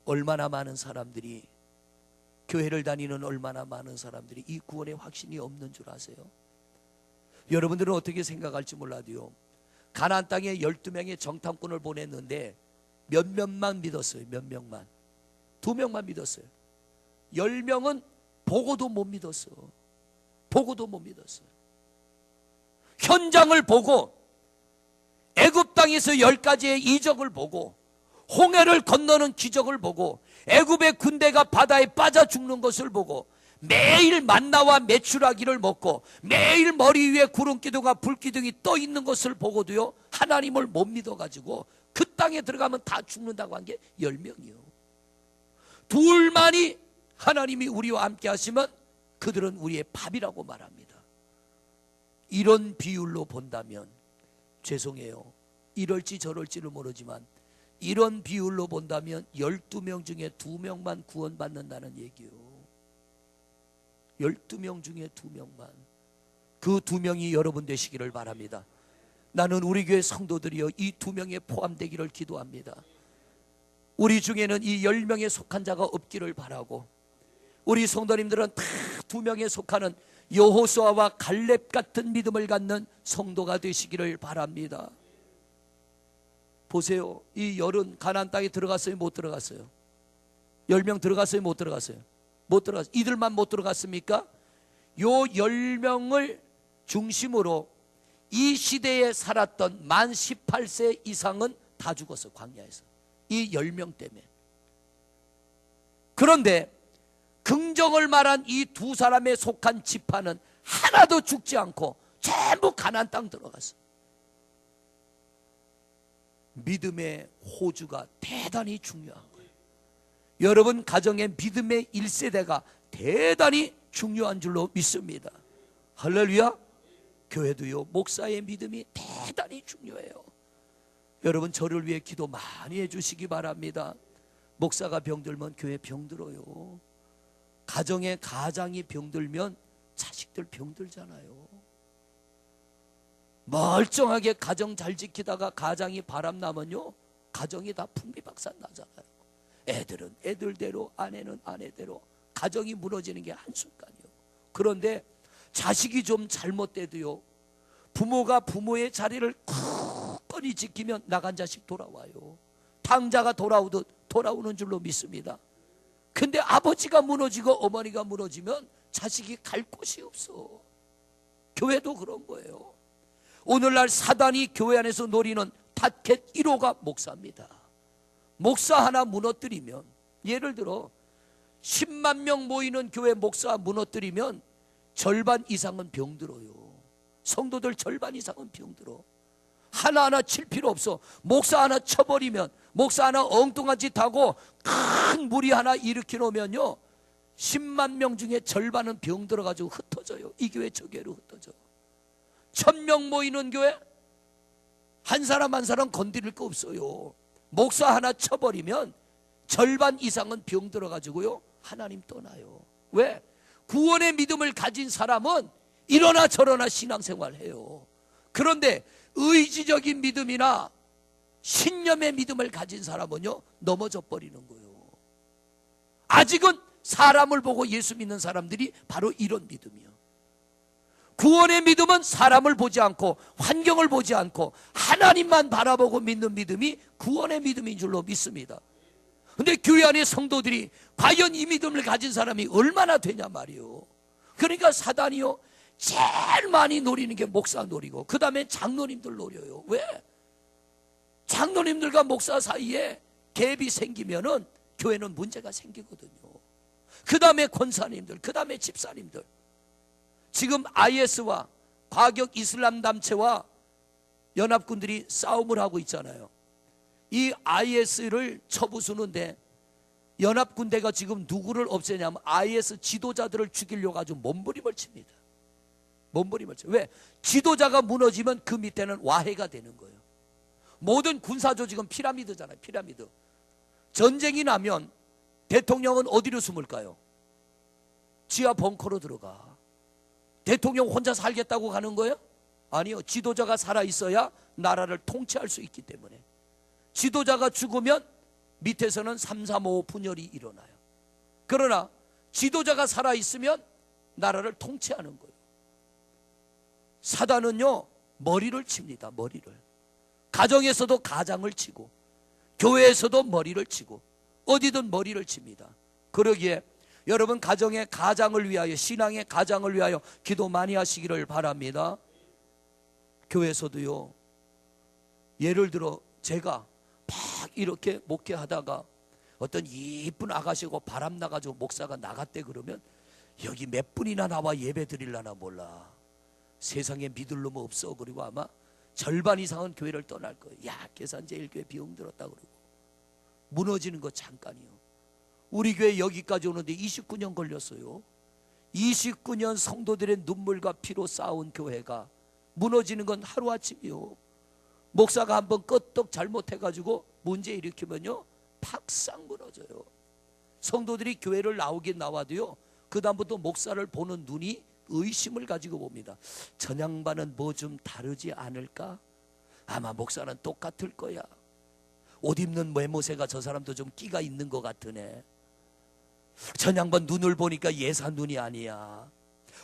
얼마나 많은 사람들이, 교회를 다니는 얼마나 많은 사람들이 이 구원의 확신이 없는 줄 아세요? 여러분들은 어떻게 생각할지 몰라도요, 가나안 땅에 12명의 정탐꾼을 보냈는데 몇 명만 믿었어요. 몇 명만. 2명만 믿었어요. 10명은 보고도 못 믿었어. 보고도 못 믿었어요. 현장을 보고, 애굽 땅에서 10가지의 이적을 보고, 홍해를 건너는 기적을 보고, 애굽의 군대가 바다에 빠져 죽는 것을 보고, 매일 만나와 메추라기를 먹고 매일 머리 위에 구름기둥과 불기둥이 떠 있는 것을 보고도요, 하나님을 못 믿어가지고 그 땅에 들어가면 다 죽는다고 한 게 10명이요. 둘만이 하나님이 우리와 함께 하시면 그들은 우리의 밥이라고 말합니다. 이런 비율로 본다면, 죄송해요, 이럴지 저럴지는 모르지만 이런 비율로 본다면 12명 중에 2명만 구원받는다는 얘기요. 12명 중에 2명만. 그 2명이 여러분 되시기를 바랍니다. 나는 우리 교회 성도들이여 이 2명에 포함되기를 기도합니다. 우리 중에는 이 10명에 속한 자가 없기를 바라고, 우리 성도님들은 다 2명에 속하는 여호수아와 갈렙 같은 믿음을 갖는 성도가 되시기를 바랍니다. 보세요, 이 열은 가나안 땅에 들어갔어요, 못 들어갔어요? 10명 들어갔어요, 못 들어갔어요? 못 들어갔어요. 이들만 못 들어갔습니까? 요 10명을 중심으로 이 시대에 살았던 만 18세 이상은 다 죽었어, 광야에서. 이 10명 때문에. 그런데 긍정을 말한 이 2사람에 속한 지파는 하나도 죽지 않고 전부 가나안 땅 들어갔어. 믿음의 호주가 대단히 중요한 거예요. 여러분 가정의 믿음의 1세대가 대단히 중요한 줄로 믿습니다. 할렐루야. 교회도요, 목사의 믿음이 대단히 중요해요. 여러분 저를 위해 기도 많이 해주시기 바랍니다. 목사가 병들면 교회 병들어요. 가정의 가장이 병들면 자식들 병들잖아요. 멀쩡하게 가정 잘 지키다가 가장이 바람나면요, 가정이 다 풍비박산 나잖아요. 애들은 애들대로, 아내는 아내대로, 가정이 무너지는 게 한순간이요. 그런데 자식이 좀 잘못돼도요, 부모가 부모의 자리를 굳건히 지키면 나간 자식 돌아와요. 탕자가 돌아오듯 돌아오는 줄로 믿습니다. 근데 아버지가 무너지고 어머니가 무너지면 자식이 갈 곳이 없어. 교회도 그런 거예요. 오늘날 사단이 교회 안에서 노리는 타켓 1호가 목사입니다. 목사 하나 무너뜨리면, 예를 들어 10만 명 모이는 교회 목사 무너뜨리면 절반 이상은 병들어요. 성도들 절반 이상은 병들어. 하나하나 칠 필요 없어. 목사 하나 쳐버리면, 목사 하나 엉뚱한 짓 하고 큰 무리 하나 일으켜 놓으면요, 10만 명 중에 절반은 병들어가지고 흩어져요. 이 교회 저 교회로 흩어져. 1000명 모이는 교회 한 사람 한 사람 건드릴 거 없어요. 목사 하나 쳐버리면 절반 이상은 병들어가지고요, 하나님 떠나요. 왜? 구원의 믿음을 가진 사람은 이러나 저러나 신앙생활 해요. 그런데 의지적인 믿음이나 신념의 믿음을 가진 사람은요, 넘어져 버리는 거예요. 아직은 사람을 보고 예수 믿는 사람들이 바로 이런 믿음이에요. 구원의 믿음은 사람을 보지 않고 환경을 보지 않고 하나님만 바라보고 믿는 믿음이 구원의 믿음인 줄로 믿습니다. 근데 교회 안에 성도들이 과연 이 믿음을 가진 사람이 얼마나 되냐 말이에요. 그러니까 사단이요, 제일 많이 노리는 게 목사 노리고, 그 다음에 장로님들 노려요. 왜? 장로님들과 목사 사이에 갭이 생기면은 교회는 문제가 생기거든요. 그 다음에 권사님들, 그 다음에 집사님들. 지금 IS와 과격 이슬람 단체와 연합군들이 싸움을 하고 있잖아요. 이 IS를 쳐부수는데 연합군대가 지금 누구를 없애냐면 IS 지도자들을 죽이려고 아주 몸부림을 칩니다. 몸부림을 쳐. 왜? 지도자가 무너지면 그 밑에는 와해가 되는 거예요. 모든 군사조직은 피라미드잖아요. 피라미드. 전쟁이 나면 대통령은 어디로 숨을까요? 지하 벙커로 들어가. 대통령 혼자 살겠다고 가는 거예요? 아니요. 지도자가 살아있어야 나라를 통치할 수 있기 때문에. 지도자가 죽으면 밑에서는 3, 4, 5 분열이 일어나요. 그러나 지도자가 살아있으면 나라를 통치하는 거예요. 사단은요, 머리를 칩니다. 머리를. 가정에서도 가장을 치고, 교회에서도 머리를 치고, 어디든 머리를 칩니다. 그러기에 여러분, 가정의 가장을 위하여, 신앙의 가장을 위하여 기도 많이 하시기를 바랍니다. 교회에서도요, 예를 들어 제가 막 이렇게 목회하다가 어떤 이쁜 아가씨고 바람 나가지고 목사가 나갔대 그러면 여기 몇 분이나 나와 예배 드리려나 몰라. 세상에 믿을 놈 없어. 그리고 아마 절반 이상은 교회를 떠날 거예요. 야, 계산제일교회 비용 들었다 그러고. 무너지는 거 잠깐이요. 우리 교회 여기까지 오는데 29년 걸렸어요. 29년 성도들의 눈물과 피로 쌓아온 교회가 무너지는 건 하루아침이요. 목사가 한번 끄떡 잘못해가지고 문제 일으키면요, 팍상 무너져요. 성도들이 교회를 나오긴 나와도요, 그 다음부터 목사를 보는 눈이 의심을 가지고 봅니다. 저 양반은 뭐 좀 다르지 않을까? 아마 목사는 똑같을 거야. 옷 입는 외모새가 저 사람도 좀 끼가 있는 것 같으네. 저 양반 눈을 보니까 예사 눈이 아니야.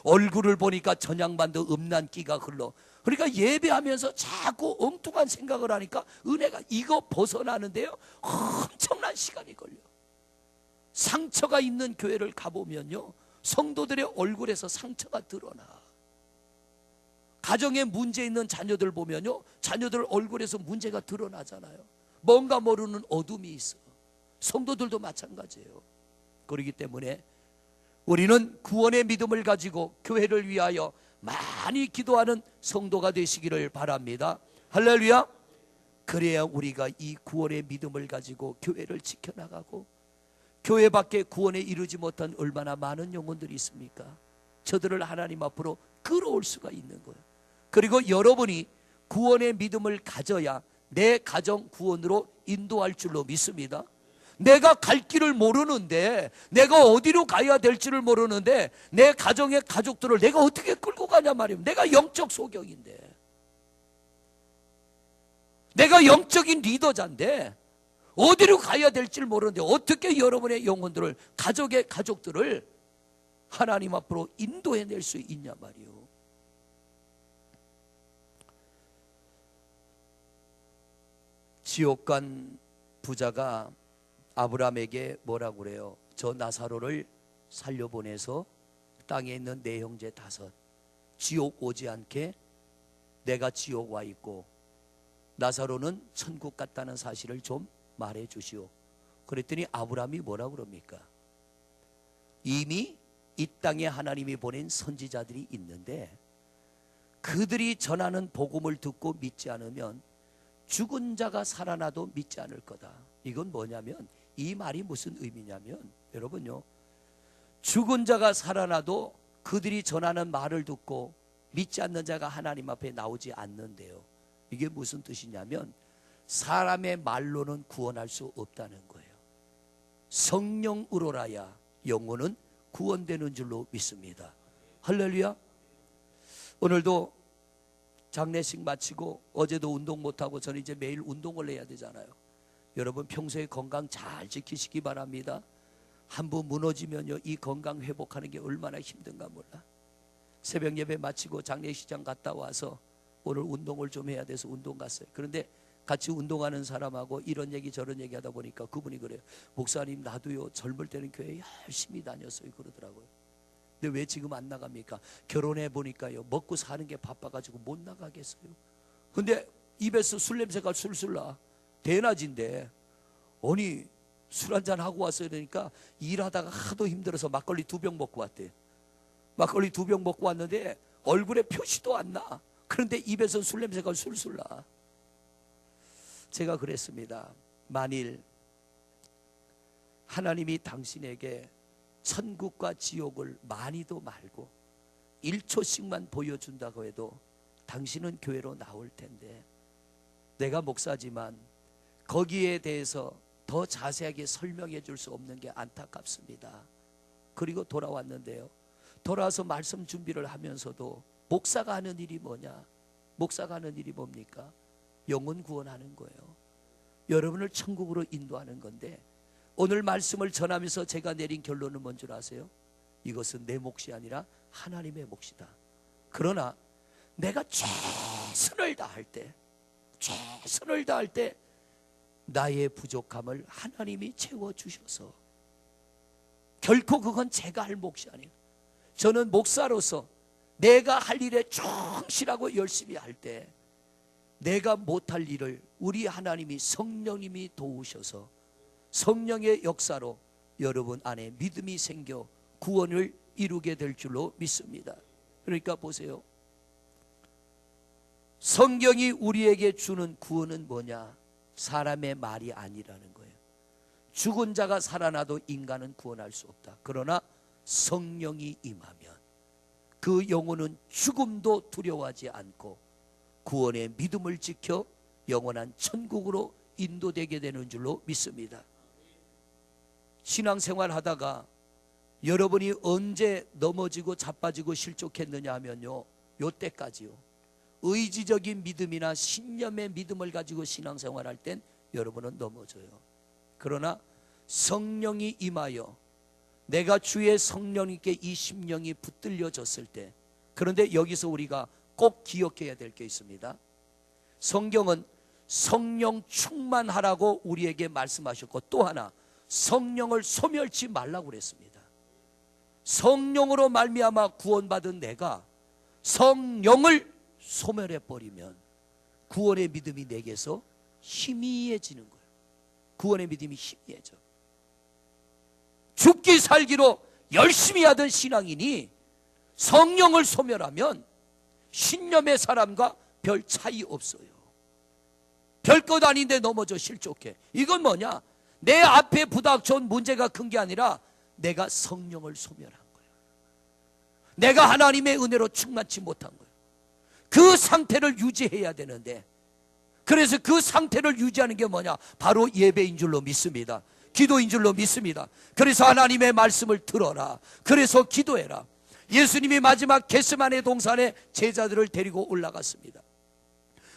얼굴을 보니까 저 양반도 음란 끼가 흘러. 그러니까 예배하면서 자꾸 엉뚱한 생각을 하니까 은혜가 이거 벗어나는데요, 엄청난 시간이 걸려. 상처가 있는 교회를 가보면요, 성도들의 얼굴에서 상처가 드러나. 가정에 문제 있는 자녀들 보면요, 자녀들 얼굴에서 문제가 드러나잖아요. 뭔가 모르는 어둠이 있어. 성도들도 마찬가지예요. 그렇기 때문에 우리는 구원의 믿음을 가지고 교회를 위하여 많이 기도하는 성도가 되시기를 바랍니다. 할렐루야. 그래야 우리가 이 구원의 믿음을 가지고 교회를 지켜나가고, 교회 밖에 구원에 이르지 못한 얼마나 많은 영혼들이 있습니까? 저들을 하나님 앞으로 끌어올 수가 있는 거예요. 그리고 여러분이 구원의 믿음을 가져야 내 가정 구원으로 인도할 줄로 믿습니다. 내가 갈 길을 모르는데, 내가 어디로 가야 될지를 모르는데 내 가정의 가족들을 내가 어떻게 끌고 가냐 말이에요. 내가 영적 소경인데, 내가 영적인 리더자인데 어디로 가야 될지를 모르는데 어떻게 여러분의 영혼들을, 가족의 가족들을 하나님 앞으로 인도해낼 수 있냐 말이에요. 지옥 간 부자가 아브라함에게 뭐라고 그래요? 저 나사로를 살려보내서 땅에 있는 내 형제 5 지옥 오지 않게 내가 지옥 와 있고 나사로는 천국 갔다는 사실을 좀 말해 주시오. 그랬더니 아브라함이 뭐라고 그럽니까? 이미 이 땅에 하나님이 보낸 선지자들이 있는데 그들이 전하는 복음을 듣고 믿지 않으면 죽은 자가 살아나도 믿지 않을 거다. 이건 뭐냐면, 이 말이 무슨 의미냐면, 여러분요, 죽은 자가 살아나도 그들이 전하는 말을 듣고 믿지 않는 자가 하나님 앞에 나오지 않는데요. 이게 무슨 뜻이냐면, 사람의 말로는 구원할 수 없다는 거예요. 성령으로라야 영혼은 구원되는 줄로 믿습니다. 할렐루야. 오늘도 장례식 마치고 어제도 운동 못하고 저는 이제 매일 운동을 해야 되잖아요. 여러분 평소에 건강 잘 지키시기 바랍니다. 한 번 무너지면요, 이 건강 회복하는 게 얼마나 힘든가 몰라. 새벽 예배 마치고 장례식장 갔다 와서 오늘 운동을 좀 해야 돼서 운동 갔어요. 그런데 같이 운동하는 사람하고 이런 얘기 저런 얘기 하다 보니까 그분이 그래요. 목사님, 나도요 젊을 때는 교회 열심히 다녔어요 그러더라고요. 근데 왜 지금 안 나갑니까? 결혼해 보니까요 먹고 사는 게 바빠가지고 못 나가겠어요. 근데 입에서 술 냄새가 술술 나. 대낮인데 아니 술 한잔 하고 왔어요. 그러니까 일하다가 하도 힘들어서 막걸리 2병 먹고 왔대. 막걸리 2병 먹고 왔는데 얼굴에 표시도 안 나. 그런데 입에서 술 냄새가 술술 나. 제가 그랬습니다. 만일 하나님이 당신에게 천국과 지옥을 많이도 말고 1초씩만 보여준다고 해도 당신은 교회로 나올 텐데, 내가 목사지만 거기에 대해서 더 자세하게 설명해 줄 수 없는 게 안타깝습니다. 그리고 돌아왔는데요, 돌아와서 말씀 준비를 하면서도 목사가 하는 일이 뭐냐? 목사가 하는 일이 뭡니까? 영혼 구원하는 거예요. 여러분을 천국으로 인도하는 건데, 오늘 말씀을 전하면서 제가 내린 결론은 뭔 줄 아세요? 이것은 내 몫이 아니라 하나님의 몫이다. 그러나 내가 최선을 다할 때 나의 부족함을 하나님이 채워주셔서, 결코 그건 제가 할 몫이 아니에요. 저는 목사로서 내가 할 일에 충실하고 열심히 할 때 내가 못할 일을 우리 하나님이, 성령님이 도우셔서 성령의 역사로 여러분 안에 믿음이 생겨 구원을 이루게 될 줄로 믿습니다. 그러니까 보세요, 성경이 우리에게 주는 구원은 뭐냐? 사람의 말이 아니라는 거예요. 죽은 자가 살아나도 인간은 구원할 수 없다. 그러나 성령이 임하면 그 영혼은 죽음도 두려워하지 않고 구원의 믿음을 지켜 영원한 천국으로 인도되게 되는 줄로 믿습니다. 신앙생활 하다가 여러분이 언제 넘어지고 자빠지고 실족했느냐 하면요, 요때까지요. 의지적인 믿음이나 신념의 믿음을 가지고 신앙생활 할 땐 여러분은 넘어져요. 그러나 성령이 임하여 내가 주의 성령님께 이 심령이 붙들려졌을 때, 그런데 여기서 우리가 꼭 기억해야 될 게 있습니다. 성경은 성령 충만하라고 우리에게 말씀하셨고, 또 하나 성령을 소멸치 말라고 그랬습니다. 성령으로 말미암아 구원받은 내가 성령을 소멸해 버리면 구원의 믿음이 내게서 희미해지는 거예요. 구원의 믿음이 희미해져. 죽기 살기로 열심히 하던 신앙인이 성령을 소멸하면 신념의 사람과 별 차이 없어요. 별것 아닌데 넘어져 실족해. 이건 뭐냐? 내 앞에 부닥쳐온 문제가 큰 게 아니라 내가 성령을 소멸한 거예요. 내가 하나님의 은혜로 충만치 못한 거예요. 그 상태를 유지해야 되는데, 그래서 그 상태를 유지하는 게 뭐냐? 바로 예배인 줄로 믿습니다. 기도인 줄로 믿습니다. 그래서 하나님의 말씀을 들어라. 그래서 기도해라. 예수님이 마지막 겟세마네 동산에 제자들을 데리고 올라갔습니다.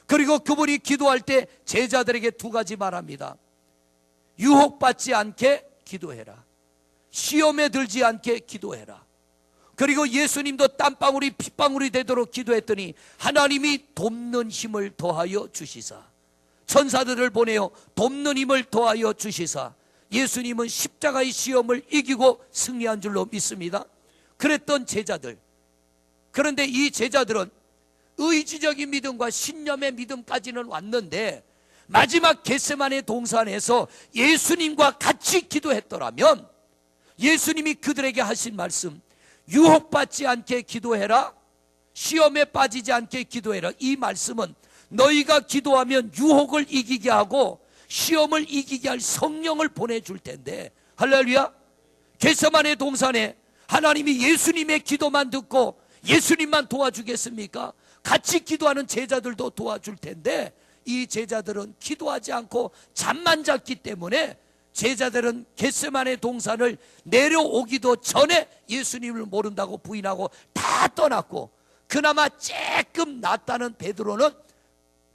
그리고 그분이 기도할 때 제자들에게 두 가지 말합니다. 유혹받지 않게 기도해라. 시험에 들지 않게 기도해라. 그리고 예수님도 땀방울이 핏방울이 되도록 기도했더니 하나님이 돕는 힘을 더하여 주시사, 천사들을 보내어 돕는 힘을 더하여 주시사, 예수님은 십자가의 시험을 이기고 승리한 줄로 믿습니다. 그랬던 제자들, 그런데 이 제자들은 의지적인 믿음과 신념의 믿음까지는 왔는데 마지막 겟세마네 동산에서 예수님과 같이 기도했더라면 예수님이 그들에게 하신 말씀, 유혹받지 않게 기도해라, 시험에 빠지지 않게 기도해라, 이 말씀은 너희가 기도하면 유혹을 이기게 하고 시험을 이기게 할 성령을 보내줄 텐데, 할렐루야. 겟세마네 동산에 하나님이 예수님의 기도만 듣고 예수님만 도와주겠습니까? 같이 기도하는 제자들도 도와줄 텐데 이 제자들은 기도하지 않고 잠만 잤기 때문에 제자들은 겟세마네 동산을 내려오기도 전에 예수님을 모른다고 부인하고 다 떠났고, 그나마 조금 낫다는 베드로는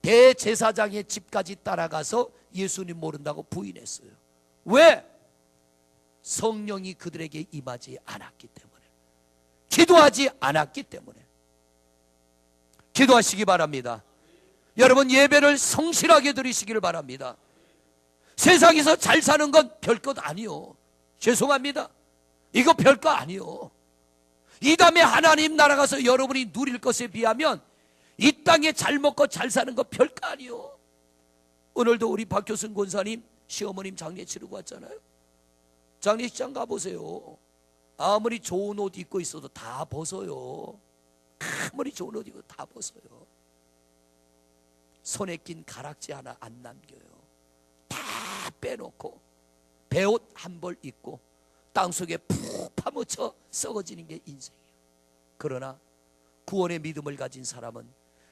대제사장의 집까지 따라가서 예수님 모른다고 부인했어요. 왜? 성령이 그들에게 임하지 않았기 때문에, 기도하지 않았기 때문에. 기도하시기 바랍니다. 여러분, 예배를 성실하게 드리시기를 바랍니다. 세상에서 잘 사는 건 별것 아니요. 죄송합니다. 이거 별거 아니요. 이 다음에 하나님 나라 가서 여러분이 누릴 것에 비하면 이 땅에 잘 먹고 잘 사는 거 별거 아니요. 오늘도 우리 박효순 권사님 시어머님 장례 치르고 왔잖아요. 장례식장 가보세요. 아무리 좋은 옷 입고 있어도 다 벗어요. 아무리 좋은 옷 입고 다 벗어요. 손에 낀 가락지 하나 안 남겨요. 다 빼놓고 배옷 한 벌 입고 땅속에 푹 파묻혀 썩어지는 게 인생이에요. 그러나 구원의 믿음을 가진 사람은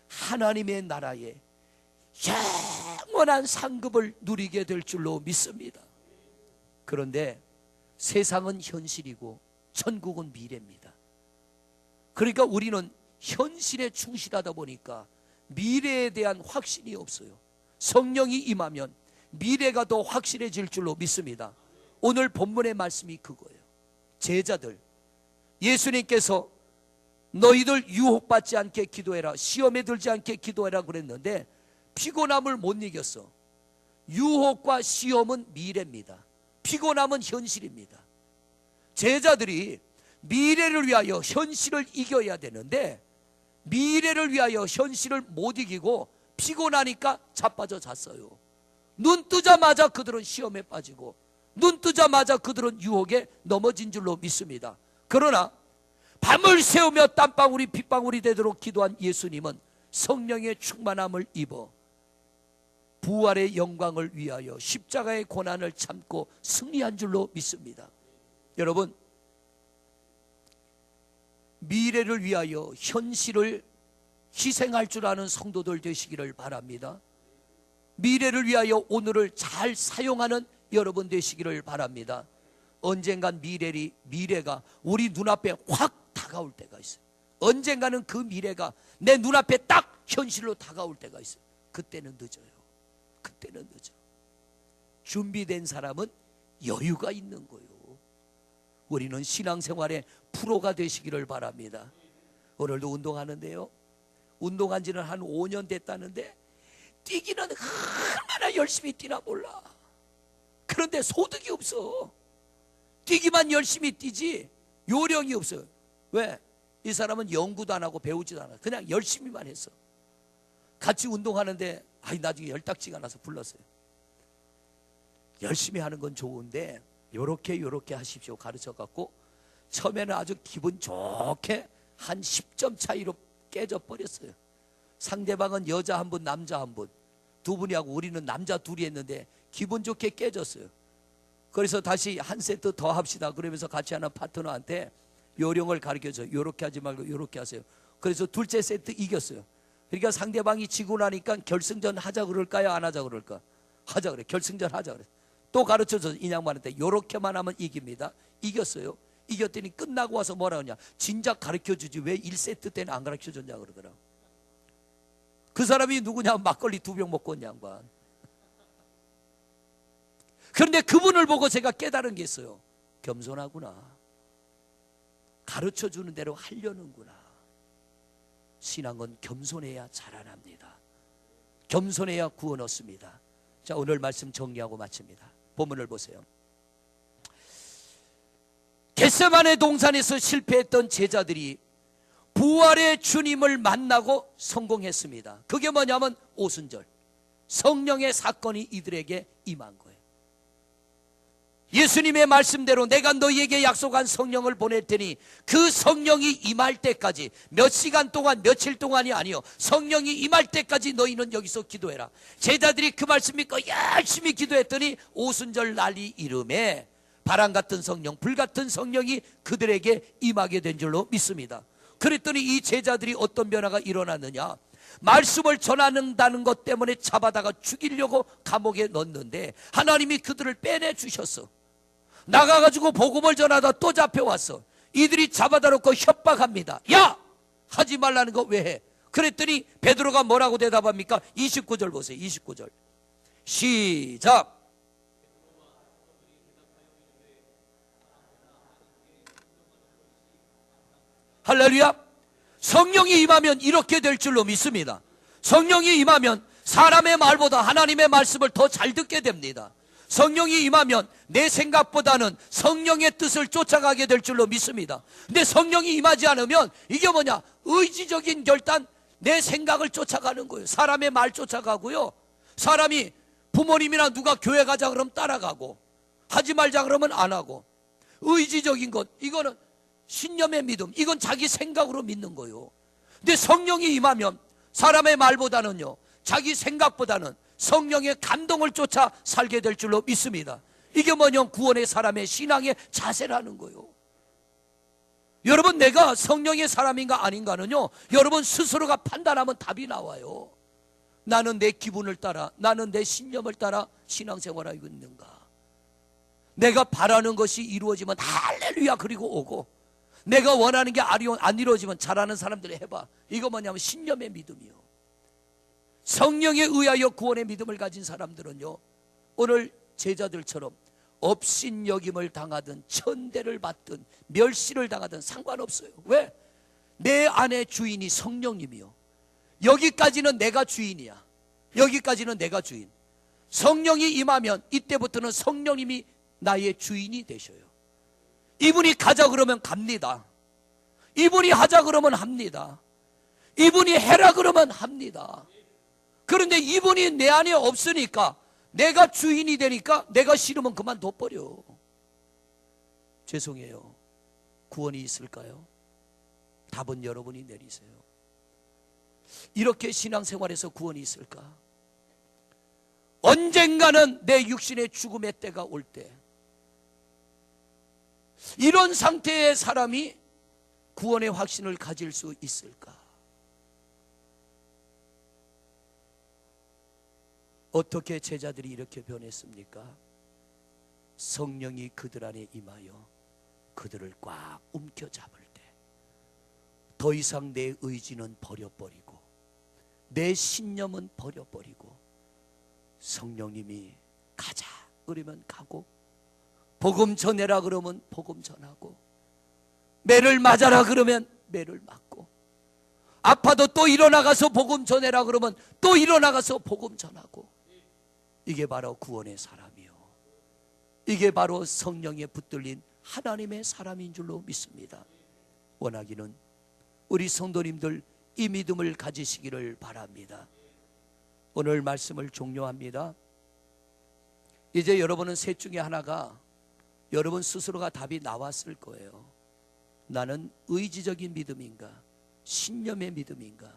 하나님의 나라에 영원한 상급을 누리게 될 줄로 믿습니다. 그런데 세상은 현실이고 천국은 미래입니다. 그러니까 우리는 현실에 충실하다 보니까 미래에 대한 확신이 없어요. 성령이 임하면 미래가 더 확실해질 줄로 믿습니다. 오늘 본문의 말씀이 그거예요. 제자들, 예수님께서 너희들 유혹받지 않게 기도해라, 시험에 들지 않게 기도해라 그랬는데 피곤함을 못 이겼어. 유혹과 시험은 미래입니다. 피곤함은 현실입니다. 제자들이 미래를 위하여 현실을 이겨야 되는데 미래를 위하여 현실을 못 이기고 피곤하니까 자빠져 잤어요. 눈 뜨자마자 그들은 시험에 빠지고 눈 뜨자마자 그들은 유혹에 넘어진 줄로 믿습니다. 그러나 밤을 새우며 땀방울이 핏방울이 되도록 기도한 예수님은 성령의 충만함을 입어 부활의 영광을 위하여 십자가의 고난을 참고 승리한 줄로 믿습니다. 여러분, 미래를 위하여 현실을 희생할 줄 아는 성도들 되시기를 바랍니다. 미래를 위하여 오늘을 잘 사용하는 여러분 되시기를 바랍니다. 언젠간 미래가 우리 눈앞에 확 다가올 때가 있어요. 언젠가는 그 미래가 내 눈앞에 딱 현실로 다가올 때가 있어요. 그때는 늦어요. 그때는 늦어. 준비된 사람은 여유가 있는 거예요. 우리는 신앙생활의 프로가 되시기를 바랍니다. 오늘도 운동하는데요, 운동한 지는 한 5년 됐다는데 뛰기는 얼마나 열심히 뛰나 몰라. 그런데 소득이 없어. 뛰기만 열심히 뛰지 요령이 없어요. 왜? 이 사람은 연구도 안 하고 배우지도 않아. 그냥 열심히만 했어. 같이 운동하는데 나중에 열딱지가 나서 불렀어요. 열심히 하는 건 좋은데 요렇게 하십시오 가르쳐갖고 처음에는 아주 기분 좋게 한 10점 차이로 깨져버렸어요. 상대방은 여자 한 분 남자 한 분 두 분이 하고 우리는 남자 둘이 했는데 기분 좋게 깨졌어요. 그래서 다시 한 세트 더 합시다 그러면서 같이 하는 파트너한테 요령을 가르쳐줘요. 요렇게 하지 말고 요렇게 하세요. 그래서 둘째 세트 이겼어요. 그러니까 상대방이 지고 나니까 결승전 하자 그럴까요? 안 하자 그럴까? 하자 그래. 결승전 하자 그래. 또 가르쳐줘서 이 양반한테 요렇게만 하면 이깁니다. 이겼어요. 이겼더니 끝나고 와서 뭐라 하냐, 진작 가르쳐주지 왜 1세트 때는 안 가르쳐줬냐 그러더라. 그 사람이 누구냐, 막걸리 2병 먹고 온 양반. 그런데 그분을 보고 제가 깨달은 게 있어요. 겸손하구나. 가르쳐주는 대로 하려는구나. 신앙은 겸손해야 자라납니다. 겸손해야 구원 얻습니다. 자, 오늘 말씀 정리하고 마칩니다. 본문을 보세요. 겟세마네 동산에서 실패했던 제자들이 부활의 주님을 만나고 성공했습니다. 그게 뭐냐면 오순절, 성령의 사건이 이들에게 임한 거예요. 예수님의 말씀대로 내가 너희에게 약속한 성령을 보낼 테니 그 성령이 임할 때까지, 몇 시간 동안 며칠 동안이 아니요, 성령이 임할 때까지 너희는 여기서 기도해라. 제자들이 그 말씀 믿고 열심히 기도했더니 오순절 날이 이름에 바람 같은 성령, 불 같은 성령이 그들에게 임하게 된 줄로 믿습니다. 그랬더니 이 제자들이 어떤 변화가 일어났느냐, 말씀을 전하는다는 것 때문에 잡아다가 죽이려고 감옥에 넣었는데 하나님이 그들을 빼내 주셨어. 나가가지고 복음을 전하다 또 잡혀왔어. 이들이 잡아다 놓고 협박합니다. 야! 하지 말라는 거 왜 해? 그랬더니 베드로가 뭐라고 대답합니까? 29절 보세요. 29절 시작. 할렐루야. 성령이 임하면 이렇게 될 줄로 믿습니다. 성령이 임하면 사람의 말보다 하나님의 말씀을 더 잘 듣게 됩니다. 성령이 임하면 내 생각보다는 성령의 뜻을 쫓아가게 될 줄로 믿습니다. 근데 성령이 임하지 않으면 이게 뭐냐, 의지적인 결단, 내 생각을 쫓아가는 거예요. 사람의 말 쫓아가고요, 사람이 부모님이나 누가 교회 가자 그러면 따라가고, 하지 말자 그러면 안 하고, 의지적인 것, 이거는 신념의 믿음, 이건 자기 생각으로 믿는 거예요. 근데 성령이 임하면 사람의 말보다는요, 자기 생각보다는 성령의 감동을 쫓아 살게 될 줄로 믿습니다. 이게 뭐냐, 구원의 사람의 신앙의 자세라는 거예요. 여러분, 내가 성령의 사람인가 아닌가는요, 여러분 스스로가 판단하면 답이 나와요. 나는 내 기분을 따라, 나는 내 신념을 따라 신앙생활하고 있는가? 내가 바라는 것이 이루어지면 할렐루야 그리고 오고, 내가 원하는 게 안 이루어지면 잘하는 사람들이 해봐. 이거 뭐냐면 신념의 믿음이요. 성령에 의하여 구원의 믿음을 가진 사람들은요, 오늘 제자들처럼 업신여김을 당하든 천대를 받든 멸시를 당하든 상관없어요. 왜? 내 안에 주인이 성령님이요. 여기까지는 내가 주인이야. 여기까지는 내가 주인. 성령이 임하면 이때부터는 성령님이 나의 주인이 되셔요. 이분이 가자 그러면 갑니다. 이분이 하자 그러면 합니다. 이분이 해라 그러면 합니다. 그런데 이분이 내 안에 없으니까, 내가 주인이 되니까 내가 싫으면 그만둬버려. 죄송해요. 구원이 있을까요? 답은 여러분이 내리세요. 이렇게 신앙생활에서 구원이 있을까? 언젠가는 내 육신의 죽음의 때가 올 때, 이런 상태의 사람이 구원의 확신을 가질 수 있을까? 어떻게 제자들이 이렇게 변했습니까? 성령이 그들 안에 임하여 그들을 꽉 움켜잡을 때, 더 이상 내 의지는 버려버리고 내 신념은 버려버리고, 성령님이 가자 그러면 가고, 복음 전해라 그러면 복음 전하고, 매를 맞아라 그러면 매를 맞고, 아파도 또 일어나가서 복음 전해라 그러면 또 일어나가서 복음 전하고, 이게 바로 구원의 사람이요, 이게 바로 성령에 붙들린 하나님의 사람인 줄로 믿습니다. 원하기는 우리 성도님들 이 믿음을 가지시기를 바랍니다. 오늘 말씀을 종료합니다. 이제 여러분은 셋 중에 하나가, 여러분 스스로가 답이 나왔을 거예요. 나는 의지적인 믿음인가, 신념의 믿음인가,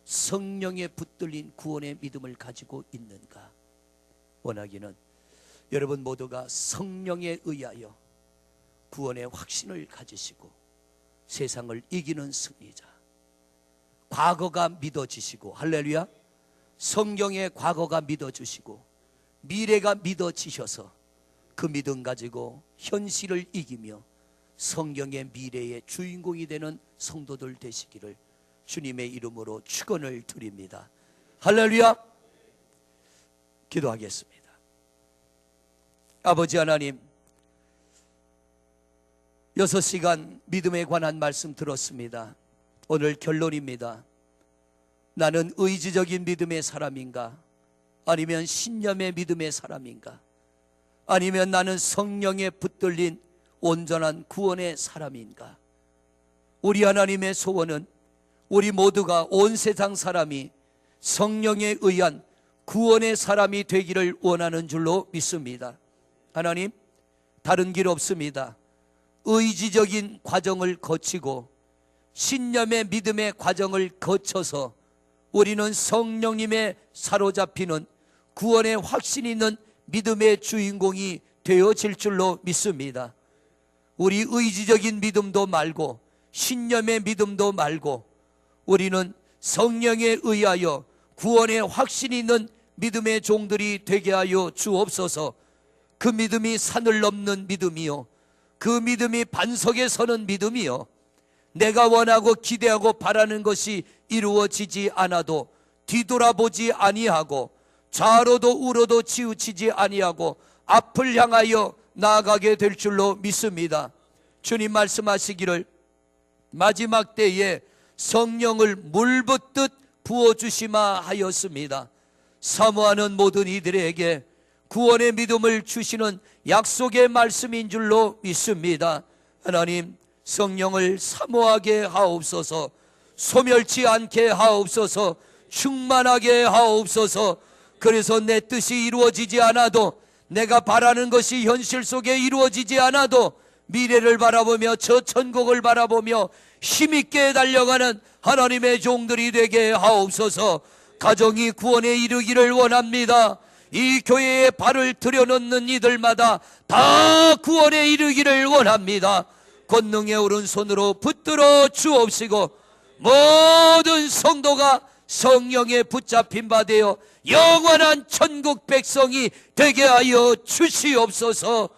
성령에 붙들린 구원의 믿음을 가지고 있는가? 원하기는 여러분 모두가 성령에 의하여 구원의 확신을 가지시고 세상을 이기는 승리자, 과거가 믿어지시고, 할렐루야, 성경의 과거가 믿어주시고 미래가 믿어지셔서 그 믿음 가지고 현실을 이기며 성경의 미래의 주인공이 되는 성도들 되시기를 주님의 이름으로 축원을 드립니다. 할렐루야. 기도하겠습니다. 아버지 하나님, 6시간 믿음에 관한 말씀 들었습니다. 오늘 결론입니다. 나는 의지적인 믿음의 사람인가? 아니면 신념의 믿음의 사람인가? 아니면 나는 성령에 붙들린 온전한 구원의 사람인가? 우리 하나님의 소원은 우리 모두가 온 세상 사람이 성령에 의한 구원의 사람이 되기를 원하는 줄로 믿습니다. 하나님, 다른 길 없습니다. 의지적인 과정을 거치고 신념의 믿음의 과정을 거쳐서 우리는 성령님의 사로잡히는 구원의 확신 있는 믿음의 주인공이 되어질 줄로 믿습니다. 우리 의지적인 믿음도 말고 신념의 믿음도 말고 우리는 성령에 의하여 구원의 확신 있는 믿음의 종들이 되게 하여 주옵소서. 그 믿음이 산을 넘는 믿음이요, 그 믿음이 반석에 서는 믿음이요, 내가 원하고 기대하고 바라는 것이 이루어지지 않아도 뒤돌아보지 아니하고 좌로도 우로도 치우치지 아니하고 앞을 향하여 나아가게 될 줄로 믿습니다. 주님 말씀하시기를 마지막 때에 성령을 물붓듯 부어주시마 하였습니다. 사모하는 모든 이들에게 구원의 믿음을 주시는 약속의 말씀인 줄로 믿습니다. 하나님, 성령을 사모하게 하옵소서, 소멸치 않게 하옵소서, 충만하게 하옵소서. 그래서 내 뜻이 이루어지지 않아도, 내가 바라는 것이 현실 속에 이루어지지 않아도 미래를 바라보며 저 천국을 바라보며 힘있게 달려가는 하나님의 종들이 되게 하옵소서. 가정이 구원에 이르기를 원합니다. 이 교회에 발을 들여놓는 이들마다 다 구원에 이르기를 원합니다. 권능의 오른손으로 붙들어 주옵시고 모든 성도가 성령에 붙잡힌 바 되어 영원한 천국 백성이 되게 하여 주시옵소서.